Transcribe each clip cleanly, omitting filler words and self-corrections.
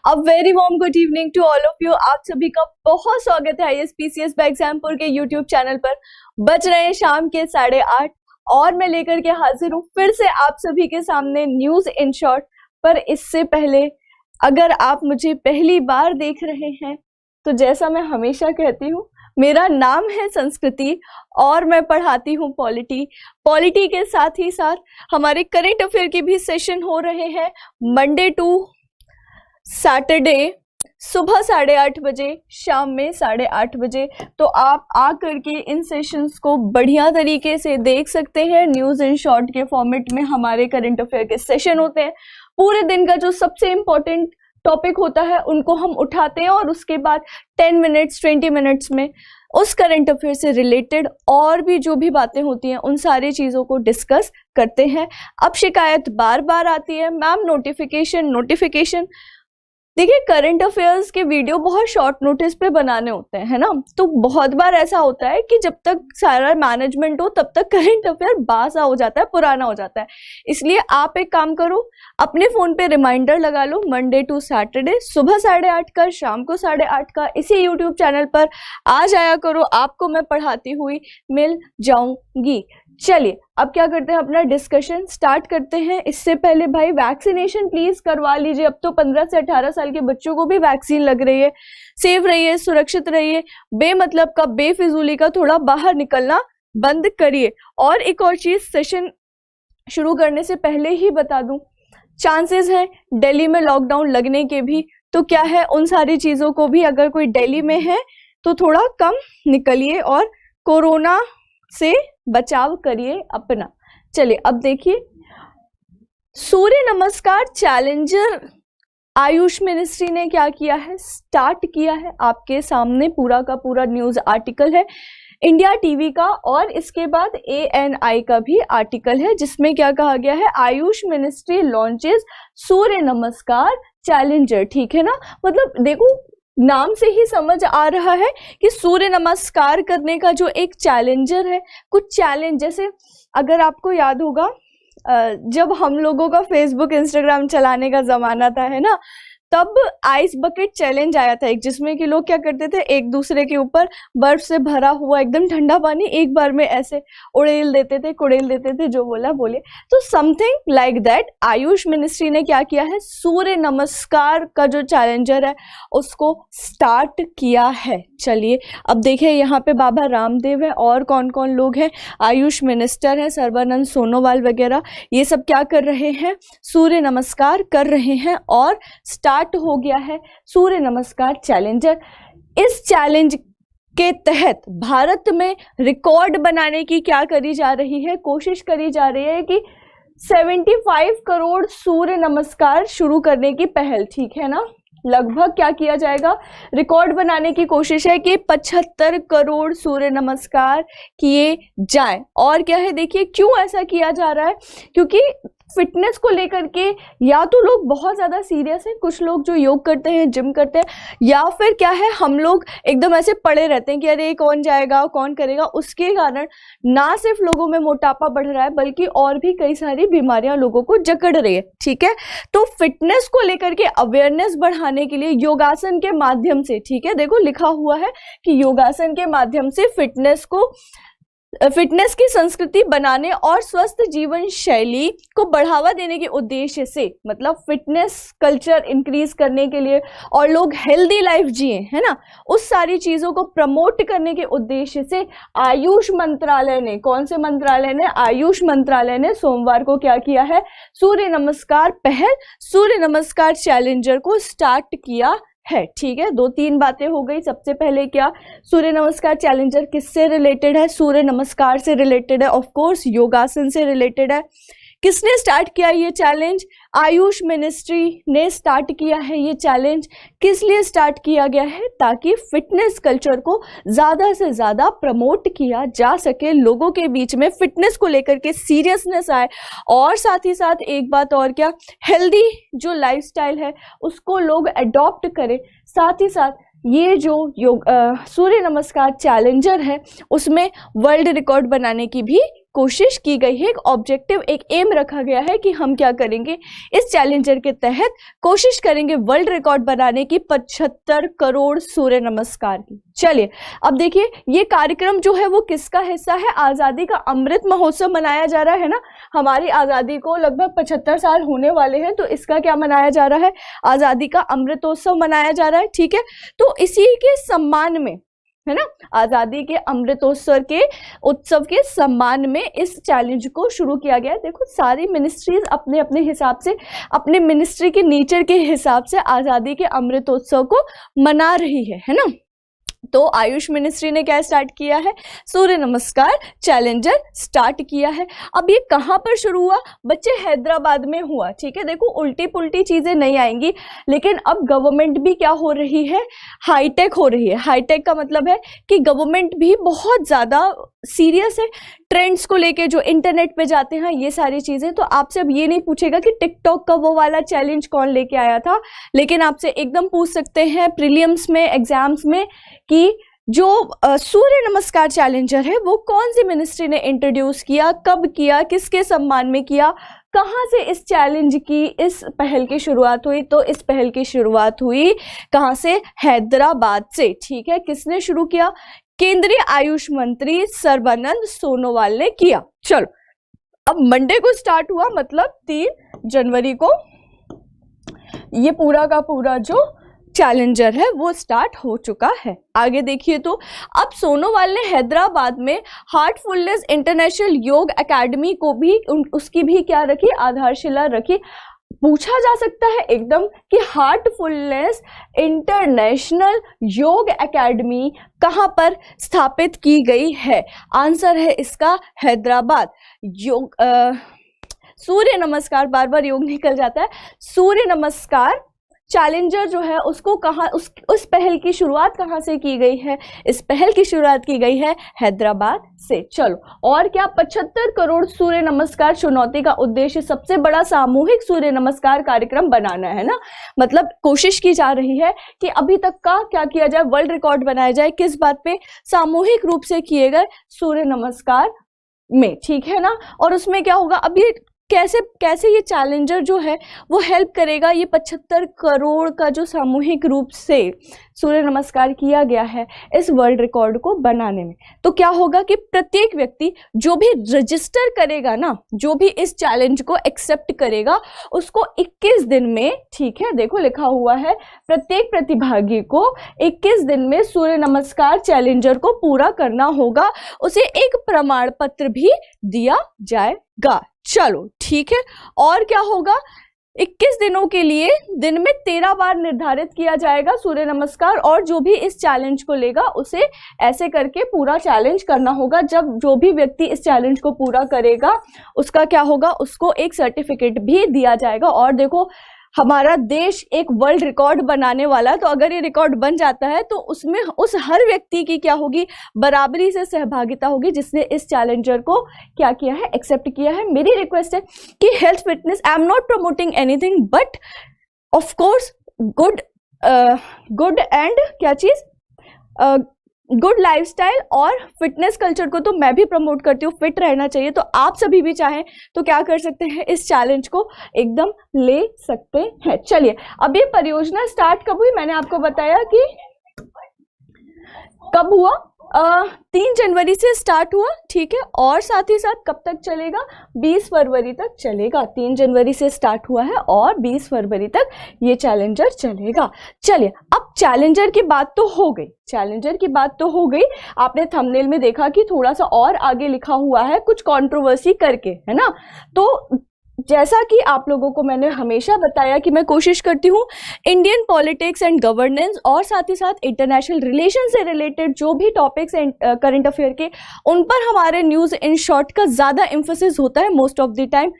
A very warm good evening to all of you. आप सभी का बहुत स्वागत है ISPCS एग्जामपुर के यूट्यूब चैनल पर। बज रहे हैं शाम के 8:30 और मैं लेकर के हाजिर हूँ फिर से आप सभी के सामने न्यूज इन शॉर्ट। पर इससे पहले अगर आप मुझे पहली बार देख रहे हैं तो जैसा मैं हमेशा कहती हूँ, मेरा नाम है संस्कृति और मैं पढ़ाती हूँ पॉलिटी के साथ ही साथ हमारे करंट अफेयर के भी सेशन हो रहे हैं मंडे टू सैटरडे सुबह 8:30 बजे, शाम में 8:30 बजे। तो आप आकर के इन सेशंस को बढ़िया तरीके से देख सकते हैं। न्यूज इन शॉर्ट के फॉर्मेट में हमारे करंट अफेयर के सेशन होते हैं। पूरे दिन का जो सबसे इम्पोर्टेंट टॉपिक होता है उनको हम उठाते हैं और उसके बाद 10 मिनट्स 20 मिनट्स में उस करंट अफेयर से रिलेटेड और भी जो भी बातें होती हैं उन सारी चीज़ों को डिस्कस करते हैं। अब शिकायत बार बार आती है, मैम नोटिफिकेशन। देखिए, करंट अफेयर्स के वीडियो बहुत शॉर्ट नोटिस पे बनाने होते हैं, है ना। तो बहुत बार ऐसा होता है कि जब तक सारा मैनेजमेंट हो तब तक करंट अफेयर बासा हो जाता है, पुराना हो जाता है। इसलिए आप एक काम करो, अपने फ़ोन पे रिमाइंडर लगा लो, मंडे टू सैटरडे सुबह 8:30 का, शाम को 8:30 का इसी यूट्यूब चैनल पर आ जाया करो। आपको मैं पढ़ाती हुई मिल जाऊंगी। चलिए अब क्या करते हैं, अपना डिस्कशन स्टार्ट करते हैं। इससे पहले भाई वैक्सीनेशन प्लीज करवा लीजिए। अब तो 15 से 18 साल के बच्चों को भी वैक्सीन लग रही है। सेफ रहिए, सुरक्षित रहिए, बेमतलब का बेफिजूली का थोड़ा बाहर निकलना बंद करिए। और एक और चीज, सेशन शुरू करने से पहले ही बता दूं, चांसेस हैं दिल्ली में लॉकडाउन लगने के भी। तो क्या है, उन सारी चीजों को भी, अगर कोई दिल्ली में है तो थोड़ा कम निकलिए और कोरोना से बचाव करिए अपना। चलिए अब देखिए, सूर्य नमस्कार चैलेंजर आयुष मिनिस्ट्री ने क्या किया है, स्टार्ट किया है। आपके सामने पूरा का पूरा न्यूज आर्टिकल है, इंडिया टीवी का, और इसके बाद ANI का भी आर्टिकल है जिसमें क्या कहा गया है, आयुष मिनिस्ट्री लॉन्चेस सूर्य नमस्कार चैलेंजर। ठीक है ना, मतलब देखो नाम से ही समझ आ रहा है कि सूर्य नमस्कार करने का जो एक चैलेंजर है, कुछ चैलेंज, जैसे अगर आपको याद होगा जब हम लोगों का फेसबुक इंस्टाग्राम चलाने का जमाना था, है ना, तब आइस बकेट चैलेंज आया था एक, जिसमें कि लोग क्या करते थे, एक दूसरे के ऊपर बर्फ से भरा हुआ एकदम ठंडा पानी एक बार में ऐसे कुड़ेल देते थे, जो बोला बोले। तो something like that Ayush ministry ने क्या किया है, सूर्य नमस्कार का जो चैलेंजर है उसको स्टार्ट किया है। चलिए अब देखिए, यहाँ पे बाबा रामदेव है और कौन कौन लोग हैं, आयुष मिनिस्टर है सर्बानंद सोनोवाल वगैरह, ये सब क्या कर रहे हैं, सूर्य नमस्कार कर रहे हैं। और स्टार्ट हो गया है सूर्य नमस्कार चैलेंजर। इस चैलेंज के तहत भारत में रिकॉर्ड बनाने की क्या करी जा रही है, कोशिश करी जा रही है कि 75 करोड़ सूर्य नमस्कार शुरू करने की पहल। ठीक है ना, लगभग क्या किया जाएगा, रिकॉर्ड बनाने की कोशिश है कि 75 करोड़ सूर्य नमस्कार किए जाएं। और क्या है, देखिए क्यों ऐसा किया जा रहा है, क्योंकि फिटनेस को लेकर के या तो लोग बहुत ज़्यादा सीरियस हैं, कुछ लोग जो योग करते हैं, जिम करते हैं, या फिर क्या है, हम लोग एकदम ऐसे पड़े रहते हैं कि अरे कौन जाएगा कौन करेगा। उसके कारण ना सिर्फ लोगों में मोटापा बढ़ रहा है बल्कि और भी कई सारी बीमारियां लोगों को जकड़ रही है। ठीक है, तो फिटनेस को लेकर के अवेयरनेस बढ़ाने के लिए योगासन के माध्यम से, ठीक है, देखो लिखा हुआ है कि योगासन के माध्यम से फिटनेस की संस्कृति बनाने और स्वस्थ जीवन शैली को बढ़ावा देने के उद्देश्य से, मतलब फिटनेस कल्चर इंक्रीज करने के लिए और लोग हेल्दी लाइफ जिए, है ना, उस सारी चीजों को प्रमोट करने के उद्देश्य से आयुष मंत्रालय ने, कौन से मंत्रालय ने, आयुष मंत्रालय ने सोमवार को क्या किया है, सूर्य नमस्कार पहल, सूर्य नमस्कार चैलेंजर को स्टार्ट किया है। ठीक है, 2-3 बातें हो गई। सबसे पहले क्या, सूर्य नमस्कार चैलेंजर किससे रिलेटेड है, सूर्य नमस्कार से रिलेटेड है, ऑफ कोर्स योगासन से रिलेटेड है। किसने स्टार्ट किया ये चैलेंज, आयुष मिनिस्ट्री ने स्टार्ट किया है ये चैलेंज। किस लिए स्टार्ट किया गया है, ताकि फिटनेस कल्चर को ज़्यादा से ज़्यादा प्रमोट किया जा सके, लोगों के बीच में फिटनेस को लेकर के सीरियसनेस आए, और साथ ही साथ एक बात और, क्या, हेल्दी जो लाइफस्टाइल है उसको लोग अडॉप्ट करें। साथ ही साथ ये जो सूर्य नमस्कार चैलेंजर है उसमें वर्ल्ड रिकॉर्ड बनाने की भी कोशिश की गई है, एक ऑब्जेक्टिव, एक एम रखा गया है कि हम क्या करेंगे, इस चैलेंजर के तहत कोशिश करेंगे वर्ल्ड रिकॉर्ड बनाने की 75 करोड़ सूर्य नमस्कार की। चलिए अब देखिए, ये कार्यक्रम जो है वो किसका हिस्सा है, आजादी का अमृत महोत्सव मनाया जा रहा है ना, हमारी आजादी को लगभग 75 साल होने वाले हैं, तो इसका क्या मनाया जा रहा है, आजादी का अमृतोत्सव मनाया जा रहा है। ठीक है, तो इसी के सम्मान में, है ना, आजादी के अमृतोत्सव के उत्सव के सम्मान में इस चैलेंज को शुरू किया गया है। देखो सारी मिनिस्ट्रीज अपने अपने हिसाब से, अपने मिनिस्ट्री के नेचर के हिसाब से आजादी के अमृतोत्सव को मना रही है ना। तो आयुष मिनिस्ट्री ने क्या स्टार्ट किया है, सूर्य नमस्कार चैलेंजर स्टार्ट किया है। अब ये कहाँ पर शुरू हुआ बच्चे, हैदराबाद में हुआ। ठीक है, देखो उल्टी पुल्टी चीजें नहीं आएंगी, लेकिन अब गवर्नमेंट भी क्या हो रही है, हाईटेक हो रही है। हाईटेक का मतलब है कि गवर्नमेंट भी बहुत ज्यादा सीरियस है ट्रेंड्स को लेके, जो इंटरनेट पे जाते हैं ये सारी चीजें। तो आपसे अब ये नहीं पूछेगा कि टिकटॉक का वो वाला चैलेंज कौन लेके आया था, लेकिन आपसे एकदम पूछ सकते हैं प्रीलिम्स में, एग्जाम्स में, कि जो सूर्य नमस्कार चैलेंजर है वो कौन सी मिनिस्ट्री ने इंट्रोड्यूस किया, कब किया, किसके सम्मान में किया, कहाँ से इस चैलेंज की, इस पहल की शुरुआत हुई। तो इस पहल की शुरुआत हुई कहाँ से, हैदराबाद से। ठीक है, किसने शुरू किया, केंद्रीय आयुष मंत्री सर्बानंद सोनोवाल ने किया। चलो अब मंडे को स्टार्ट हुआ, मतलब 3 जनवरी को ये पूरा का पूरा जो चैलेंजर है वो स्टार्ट हो चुका है। आगे देखिए, तो अब सोनोवाल ने हैदराबाद में हार्टफुलनेस इंटरनेशनल योग एकेडमी को भी उसकी भी क्या रखी, आधारशिला रखी। पूछा जा सकता है एकदम कि हार्टफुलनेस इंटरनेशनल योग एकेडमी कहाँ पर स्थापित की गई है, आंसर है इसका हैदराबाद। योग सूर्य नमस्कार, बार बार योग निकल जाता है, सूर्य नमस्कार चैलेंजर जो है उसको कहाँ, उस पहल की शुरुआत कहाँ से की गई है, इस पहल की शुरुआत की गई है हैदराबाद से। चलो और क्या, 75 करोड़ सूर्य नमस्कार चुनौती का उद्देश्य सबसे बड़ा सामूहिक सूर्य नमस्कार कार्यक्रम बनाना है ना, मतलब कोशिश की जा रही है कि अभी तक का क्या किया जाए, वर्ल्ड रिकॉर्ड बनाया जाए, किस बात पे, सामूहिक रूप से किए गए सूर्य नमस्कार में। ठीक है ना, और उसमें क्या होगा, अब ये कैसे ये चैलेंजर जो है वो हेल्प करेगा, ये 75 करोड़ का जो सामूहिक रूप से सूर्य नमस्कार किया गया है इस वर्ल्ड रिकॉर्ड को बनाने में। तो क्या होगा कि प्रत्येक व्यक्ति जो भी रजिस्टर करेगा ना, जो भी इस चैलेंज को एक्सेप्ट करेगा, उसको 21 दिन में, ठीक है देखो लिखा हुआ है, प्रत्येक प्रतिभागी को 21 दिन में सूर्य नमस्कार चैलेंजर को पूरा करना होगा, उसे एक प्रमाण पत्र भी दिया जाएगा। चलो ठीक है, और क्या होगा, 21 दिनों के लिए दिन में 13 बार निर्धारित किया जाएगा सूर्य नमस्कार, और जो भी इस चैलेंज को लेगा उसे ऐसे करके पूरा चैलेंज करना होगा। जब जो भी व्यक्ति इस चैलेंज को पूरा करेगा उसका क्या होगा, उसको एक सर्टिफिकेट भी दिया जाएगा। और देखो हमारा देश एक वर्ल्ड रिकॉर्ड बनाने वाला है, तो अगर ये रिकॉर्ड बन जाता है तो उसमें उस हर व्यक्ति की क्या होगी, बराबरी से सहभागिता होगी जिसने इस चैलेंजर को क्या किया है, एक्सेप्ट किया है। मेरी रिक्वेस्ट है कि health fitness, I am not promoting anything but of course good and क्या चीज, गुड लाइफस्टाइल और फिटनेस कल्चर को तो मैं भी प्रमोट करती हूँ, फिट रहना चाहिए। तो आप सभी भी चाहें तो क्या कर सकते हैं, इस चैलेंज को एकदम ले सकते हैं। चलिए अब ये परियोजना स्टार्ट कब हुई, मैंने आपको बताया कि कब हुआ, 3 जनवरी से स्टार्ट हुआ, ठीक है, और साथ ही साथ कब तक चलेगा, 20 फरवरी तक चलेगा। 3 जनवरी से स्टार्ट हुआ है और 20 फरवरी तक ये चैलेंजर चलेगा। चलिए अब चैलेंजर की बात तो हो गई, चैलेंजर की बात तो हो गई, आपने थंबनेल में देखा कि थोड़ा सा और आगे लिखा हुआ है कुछ कंट्रोवर्सी करके, है ना। तो जैसा कि आप लोगों को मैंने हमेशा बताया कि मैं कोशिश करती हूँ इंडियन पॉलिटिक्स एंड गवर्नेंस और साथ ही साथ इंटरनेशनल रिलेशन से रिलेटेड जो भी टॉपिक्स हैं करंट अफेयर के, उन पर हमारे न्यूज़ इन शॉर्ट का ज़्यादा एम्फोसिस होता है मोस्ट ऑफ द टाइम।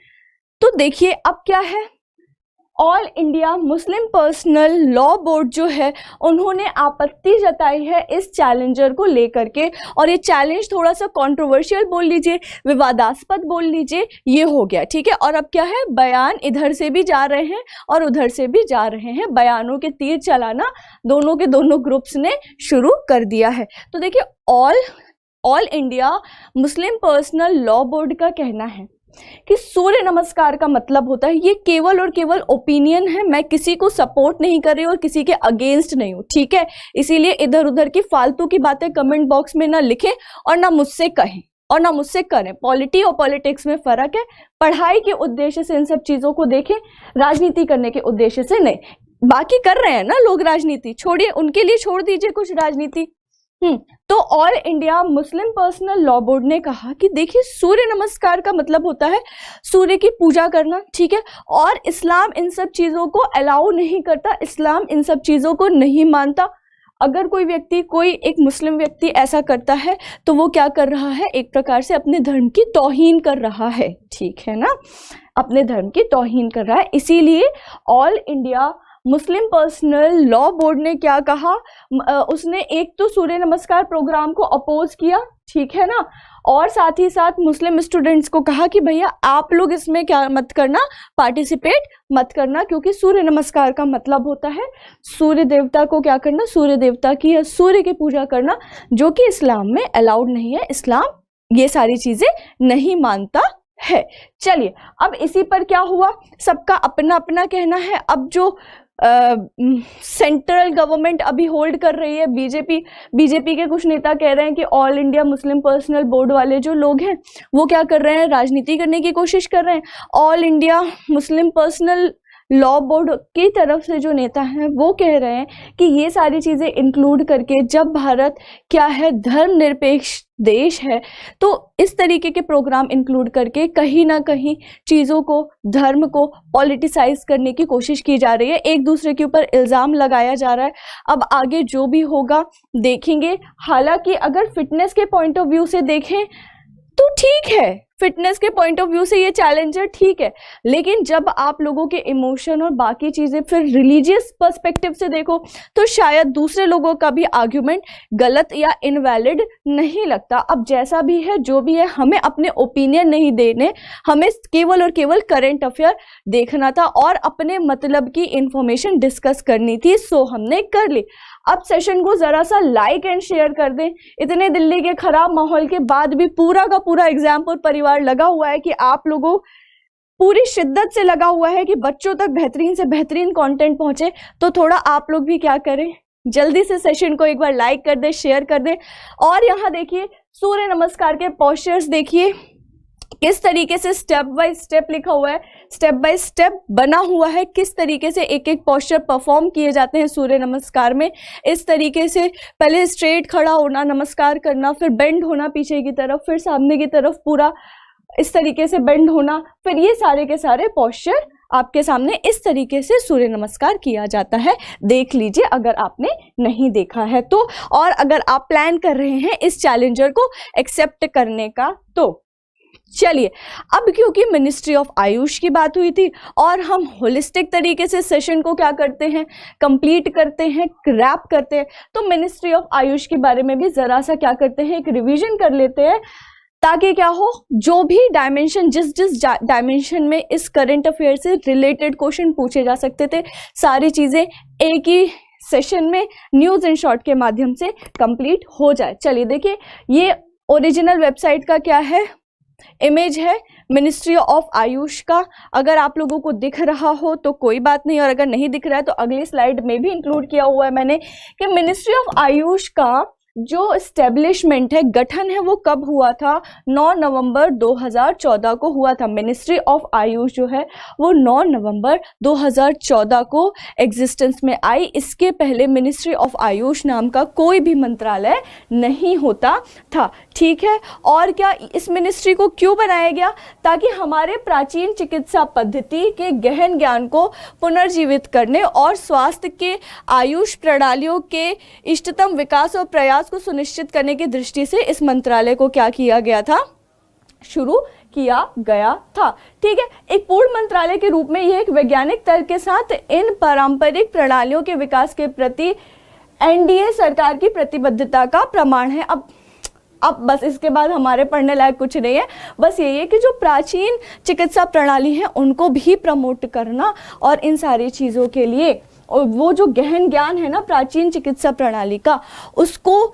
तो देखिए अब क्या है, all India Muslim personal law board जो है उन्होंने आपत्ति जताई है इस चैलेंजर को लेकर के, और ये चैलेंज थोड़ा सा कंट्रोवर्शियल बोल लीजिए, विवादास्पद बोल लीजिए, ये हो गया, ठीक है। और अब क्या है, बयान इधर से भी जा रहे हैं और उधर से भी जा रहे हैं, बयानों के तीर चलाना दोनों के दोनों ग्रुप्स ने शुरू कर दिया है। तो देखिए all all India Muslim personal law board का कहना है कि सूर्य नमस्कार का मतलब होता है, ये केवल और केवल ओपिनियन है, मैं किसी को सपोर्ट नहीं कर रही और किसी के अगेंस्ट नहीं हूँ, ठीक है। इसीलिए इधर उधर की फालतू की बातें कमेंट बॉक्स में ना लिखें और ना मुझसे कहें और ना मुझसे करें। पॉलिटी और पॉलिटिक्स में फर्क है। पढ़ाई के उद्देश्य से इन सब चीजों को देखें, राजनीति करने के उद्देश्य से नहीं। बाकी कर रहे हैं ना लोग राजनीति, छोड़िए, उनके लिए छोड़ दीजिए कुछ राजनीति। तो all India Muslim personal law board ने कहा कि देखिए, सूर्य नमस्कार का मतलब होता है सूर्य की पूजा करना, ठीक है, और इस्लाम इन सब चीजों को अलाउ नहीं करता, इस्लाम इन सब चीजों को नहीं मानता। अगर कोई व्यक्ति, कोई एक मुस्लिम व्यक्ति ऐसा करता है तो वो क्या कर रहा है, एक प्रकार से अपने धर्म की तौहीन कर रहा है, ठीक है ना, अपने धर्म की तौहीन कर रहा है। इसीलिए all India Muslim personal law board ने क्या कहा, उसने एक तो सूर्य नमस्कार प्रोग्राम को अपोज किया, ठीक है ना, और साथ ही साथ मुस्लिम स्टूडेंट्स को कहा कि भैया आप लोग इसमें क्या मत करना, पार्टिसिपेट मत करना, क्योंकि सूर्य नमस्कार का मतलब होता है सूर्य देवता को क्या करना, सूर्य देवता की या सूर्य की पूजा करना, जो कि इस्लाम में अलाउड नहीं है। इस्लाम ये सारी चीजें नहीं मानता है। चलिए, अब इसी पर क्या हुआ, सबका अपना अपना कहना है। अब जो सेंट्रल गवर्नमेंट अभी होल्ड कर रही है, बीजेपी के कुछ नेता कह रहे हैं कि all India Muslim personal board वाले जो लोग हैं वो क्या कर रहे हैं, राजनीति करने की कोशिश कर रहे हैं। All India Muslim personal law board की तरफ से जो नेता हैं वो कह रहे हैं कि ये सारी चीज़ें इंक्लूड करके, जब भारत क्या है, धर्मनिरपेक्ष देश है, तो इस तरीके के प्रोग्राम इंक्लूड करके कहीं ना कहीं चीज़ों को, धर्म को पॉलिटिसाइज करने की कोशिश की जा रही है, एक दूसरे के ऊपर इल्ज़ाम लगाया जा रहा है। अब आगे जो भी होगा देखेंगे। हालांकि अगर फिटनेस के पॉइंट ऑफ व्यू से देखें तो ठीक है, फिटनेस के पॉइंट ऑफ व्यू से ये चैलेंजर ठीक है, लेकिन जब आप लोगों के इमोशन और बाकी चीज़ें फिर रिलीजियस पर्सपेक्टिव से देखो तो शायद दूसरे लोगों का भी आर्ग्यूमेंट गलत या इनवैलिड नहीं लगता। अब जैसा भी है, जो भी है, हमें अपने ओपिनियन नहीं देने, हमें केवल और केवल करंट अफेयर देखना था और अपने मतलब की इंफॉर्मेशन डिस्कस करनी थी, सो हमने कर ली। अब सेशन को ज़रा सा लाइक एंड शेयर कर दें। इतने दिल्ली के खराब माहौल के बाद भी पूरा का पूरा एग्जाम्पल परिवार लगा हुआ है कि आप लोगों पूरी शिद्दत से लगा हुआ है कि बच्चों तक बेहतरीन से बेहतरीन कंटेंट पहुंचे, तो थोड़ा आप लोग भी क्या करें, जल्दी से सेशन को एक बार लाइक कर दें, शेयर कर दें। और यहाँ देखिए, सूर्य नमस्कार के पोस्चर्स देखिए किस तरीके से स्टेप बाय स्टेप लिखा हुआ है, स्टेप बाय स्टेप बना हुआ है, किस तरीके से एक एक पोस्चर परफॉर्म किए जाते हैं सूर्य नमस्कार में। इस तरीके से पहले स्ट्रेट खड़ा होना, नमस्कार करना, फिर बेंड होना पीछे की तरफ, फिर सामने की तरफ पूरा इस तरीके से बेंड होना, फिर ये सारे के सारे पोस्चर आपके सामने इस तरीके से सूर्य नमस्कार किया जाता है। देख लीजिए अगर आपने नहीं देखा है तो, और अगर आप प्लान कर रहे हैं इस चैलेंजर को एक्सेप्ट करने का तो। चलिए, अब क्योंकि मिनिस्ट्री ऑफ आयुष की बात हुई थी और हम होलिस्टिक तरीके से सेशन को क्या करते हैं, कंप्लीट करते हैं, रैप करते हैं, तो मिनिस्ट्री ऑफ आयुष के बारे में भी ज़रा सा क्या करते हैं, एक रिवीजन कर लेते हैं, ताकि क्या हो, जो भी डायमेंशन, जिस डायमेंशन में इस करंट अफेयर से रिलेटेड क्वेश्चन पूछे जा सकते थे, सारी चीज़ें एक ही सेशन में न्यूज़ इन शॉर्ट के माध्यम से कंप्लीट हो जाए। चलिए देखिए, ये ओरिजिनल वेबसाइट का क्या है, इमेज है मिनिस्ट्री ऑफ आयुष का। अगर आप लोगों को दिख रहा हो तो कोई बात नहीं, और अगर नहीं दिख रहा है तो अगली स्लाइड में भी इंक्लूड किया हुआ है मैंने कि मिनिस्ट्री ऑफ आयुष का जो एस्टेब्लिशमेंट है, गठन है, वो कब हुआ था, 9 नवंबर 2014 को हुआ था। मिनिस्ट्री ऑफ आयुष जो है वो 9 नवंबर 2014 को एग्जिस्टेंस में आई। इसके पहले मिनिस्ट्री ऑफ आयुष नाम का कोई भी मंत्रालय नहीं होता था, ठीक है। और क्या, इस मिनिस्ट्री को क्यों बनाया गया, ताकि हमारे प्राचीन चिकित्सा पद्धति के गहन ज्ञान को पुनर्जीवित करने और स्वास्थ्य के आयुष प्रणालियों के इष्टतम विकास और प्रयास को सुनिश्चित करने की दृष्टि से इस मंत्रालय को क्या किया गया था, शुरू किया गया था, ठीक है। एक पूर्ण मंत्रालय के रूप में यह एक वैज्ञानिक तर्क के साथ इन पारंपरिक प्रणालियों के विकास के प्रति एनडीए सरकार की प्रतिबद्धता का प्रमाण है। अब बस इसके बाद हमारे पढ़ने लायक कुछ नहीं है, बस यही है कि जो प्राचीन चिकित्सा प्रणाली है उनको भी प्रमोट करना, और इन सारी चीज़ों के लिए, और वो जो गहन ज्ञान है ना प्राचीन चिकित्सा प्रणाली का, उसको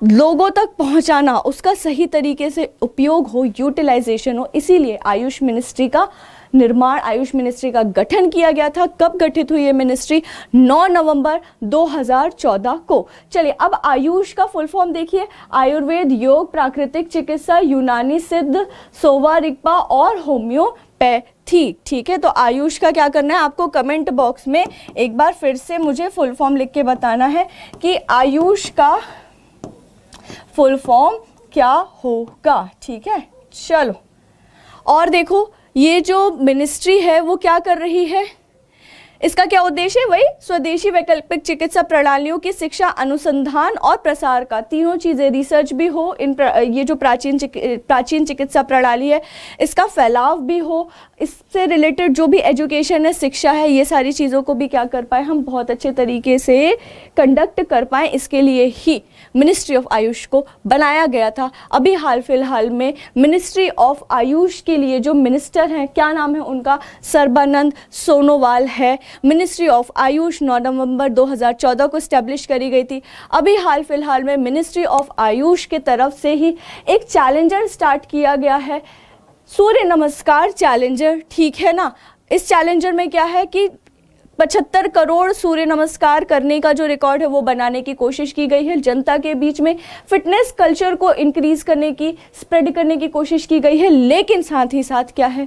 लोगों तक पहुंचाना, उसका सही तरीके से उपयोग हो, यूटिलाइजेशन हो, इसीलिए आयुष मिनिस्ट्री का निर्माण, आयुष मिनिस्ट्री का गठन किया गया था। कब गठित हुई ये मिनिस्ट्री? 9 नवंबर 2014 को। चलिए अब आयुष का फुल फॉर्म देखिए, आयुर्वेद, योग, प्राकृतिक चिकित्सा, यूनानी सिद्ध, सोवा रिगपा और होम्योपैथी। ठीक है, तो आयुष का क्या करना है आपको कमेंट बॉक्स में एक बार फिर से मुझे फुल फॉर्म लिख के बताना है कि आयुष का फुल फॉर्म क्या होगा। ठीक है, चलो और देखो ये जो मिनिस्ट्री है वो क्या कर रही है, इसका क्या उद्देश्य है? वही स्वदेशी वैकल्पिक चिकित्सा प्रणालियों की शिक्षा, अनुसंधान और प्रसार का, तीनों चीज़ें, रिसर्च भी हो, ये जो प्राचीन चिकित्सा प्रणाली है इसका फैलाव भी हो, इससे रिलेटेड जो भी एजुकेशन है, शिक्षा है, ये सारी चीज़ों को भी क्या कर पाए हम बहुत अच्छे तरीके से कंडक्ट कर पाएँ, इसके लिए ही मिनिस्ट्री ऑफ आयुष को बनाया गया था। अभी हाल फिलहाल में मिनिस्ट्री ऑफ आयुष के लिए जो मिनिस्टर हैं, क्या नाम है उनका? सर्बानंद सोनोवाल है। मिनिस्ट्री ऑफ आयुष 9 नवंबर 2014 को स्टैब्लिश करी गई थी। अभी हाल फिलहाल में मिनिस्ट्री ऑफ आयुष के तरफ से ही एक चैलेंजर स्टार्ट किया गया है, सूर्य नमस्कार चैलेंजर। ठीक है ना, इस चैलेंजर में क्या है कि 75 करोड़ सूर्य नमस्कार करने का जो रिकॉर्ड है वो बनाने की कोशिश की गई है। जनता के बीच में फिटनेस कल्चर को इंक्रीज करने की, स्प्रेड करने की कोशिश की गई है, लेकिन साथ ही साथ क्या है,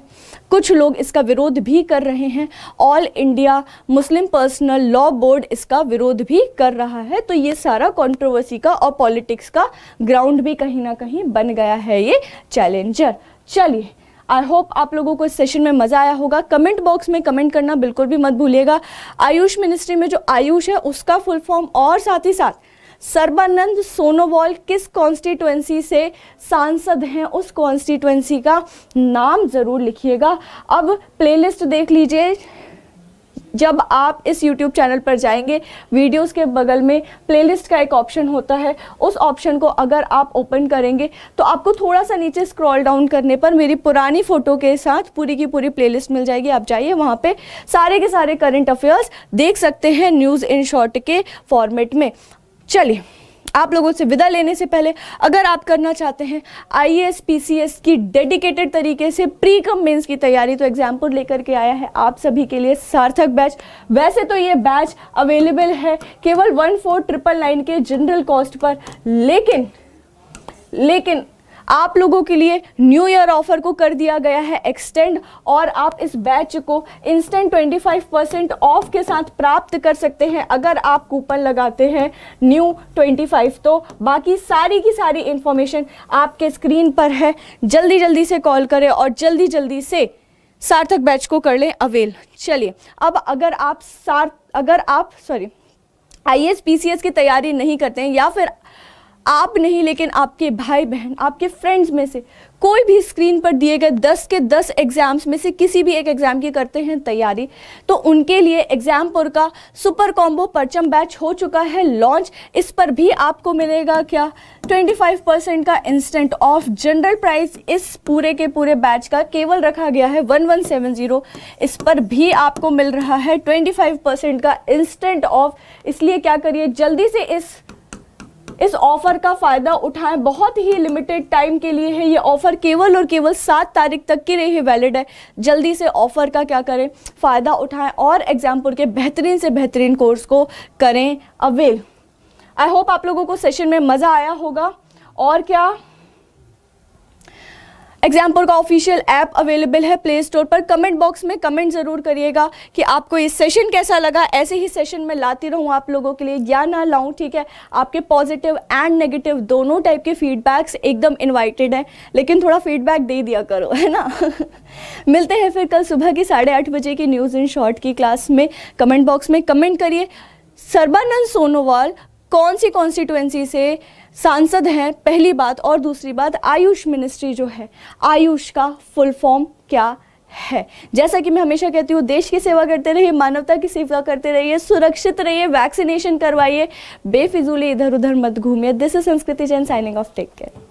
कुछ लोग इसका विरोध भी कर रहे हैं। All India Muslim personal law board इसका विरोध भी कर रहा है। तो ये सारा कंट्रोवर्सी का और पॉलिटिक्स का ग्राउंड भी कहीं ना कहीं बन गया है ये चैलेंजर। चलिए, आई होप आप लोगों को इस सेशन में मज़ा आया होगा। कमेंट बॉक्स में कमेंट करना बिल्कुल भी मत भूलिएगा। आयुष मिनिस्ट्री में जो आयुष है उसका फुल फॉर्म और साथ ही साथ सर्बानंद सोनोवाल किस कॉन्स्टिट्यूएंसी से सांसद हैं उस कॉन्स्टिट्यूएंसी का नाम ज़रूर लिखिएगा। अब प्लेलिस्ट देख लीजिए, जब आप इस YouTube चैनल पर जाएंगे वीडियोस के बगल में प्लेलिस्ट का एक ऑप्शन होता है, उस ऑप्शन को अगर आप ओपन करेंगे तो आपको थोड़ा सा नीचे स्क्रॉल डाउन करने पर मेरी पुरानी फ़ोटो के साथ पूरी की पूरी प्लेलिस्ट मिल जाएगी। आप जाइए वहाँ पे सारे के सारे करंट अफेयर्स देख सकते हैं न्यूज़ इन शॉर्ट के फॉर्मेट में। चलिए, आप लोगों से विदा लेने से पहले अगर आप करना चाहते हैं IAS PCS की डेडिकेटेड तरीके से प्री कम मेंस की तैयारी, तो एग्जाम्पल लेकर के आया है आप सभी के लिए सार्थक बैच। वैसे तो ये बैच अवेलेबल है केवल 14,999 के जनरल कॉस्ट पर, लेकिन आप लोगों के लिए न्यू ईयर ऑफर को कर दिया गया है एक्सटेंड, और आप इस बैच को इंस्टेंट 25% ऑफ के साथ प्राप्त कर सकते हैं अगर आप कूपन लगाते हैं न्यू 25। तो बाकी सारी की सारी इंफॉर्मेशन आपके स्क्रीन पर है। जल्दी जल्दी से कॉल करें और जल्दी जल्दी से सार्थक बैच को कर लें अवेल। चलिए, अब अगर आप IAS PCS की तैयारी नहीं करते हैं, या फिर आप नहीं लेकिन आपके भाई बहन, आपके फ्रेंड्स में से कोई भी स्क्रीन पर दिए गए 10 के 10 एग्जाम्स में से किसी भी एक एग्जाम की करते हैं तैयारी, तो उनके लिए एग्जामपुर का सुपर कॉम्बो परचम बैच हो चुका है लॉन्च। इस पर भी आपको मिलेगा क्या? 25% का इंस्टेंट ऑफ। जनरल प्राइस इस पूरे के पूरे बैच का केवल रखा गया है 1170। इस पर भी आपको मिल रहा है 25% का इंस्टेंट ऑफ। इसलिए क्या करिए, जल्दी से इस ऑफर का फ़ायदा उठाएं। बहुत ही लिमिटेड टाइम के लिए है ये ऑफ़र, केवल और केवल 7 तारीख तक के लिए ही वैलिड है। जल्दी से ऑफ़र का क्या करें, फ़ायदा उठाएं और एग्जाम्पुर के बेहतरीन से बेहतरीन कोर्स को करें अवेल। आई होप आप लोगों को सेशन में मज़ा आया होगा। और क्या, एग्जाम्पुर का ऑफिशियल ऐप अवेलेबल है प्ले स्टोर पर। कमेंट बॉक्स में कमेंट ज़रूर करिएगा कि आपको ये सेशन कैसा लगा। ऐसे ही सेशन में लाती रहूँ आप लोगों के लिए या ना लाऊं, ठीक है। आपके पॉजिटिव एंड नेगेटिव दोनों टाइप के फीडबैक्स एकदम इनवाइटेड हैं, लेकिन थोड़ा फीडबैक दे दिया करो, है ना। मिलते हैं फिर कल सुबह की 8:30 बजे की न्यूज़ इन शॉर्ट की क्लास में। कमेंट बॉक्स में कमेंट करिए, सर्बानंद सोनोवाल कौन सी कॉन्स्टिट्यूएंसी से सांसद हैं, पहली बात। और दूसरी बात, आयुष मिनिस्ट्री जो है, आयुष का फुल फॉर्म क्या है। जैसा कि मैं हमेशा कहती हूँ, देश की सेवा करते रहिए, मानवता की सेवा करते रहिए, सुरक्षित रहिए, वैक्सीनेशन करवाइए, बेफिजूली इधर उधर मत घूमिए। This is Sanskriti Jain signing off, take care.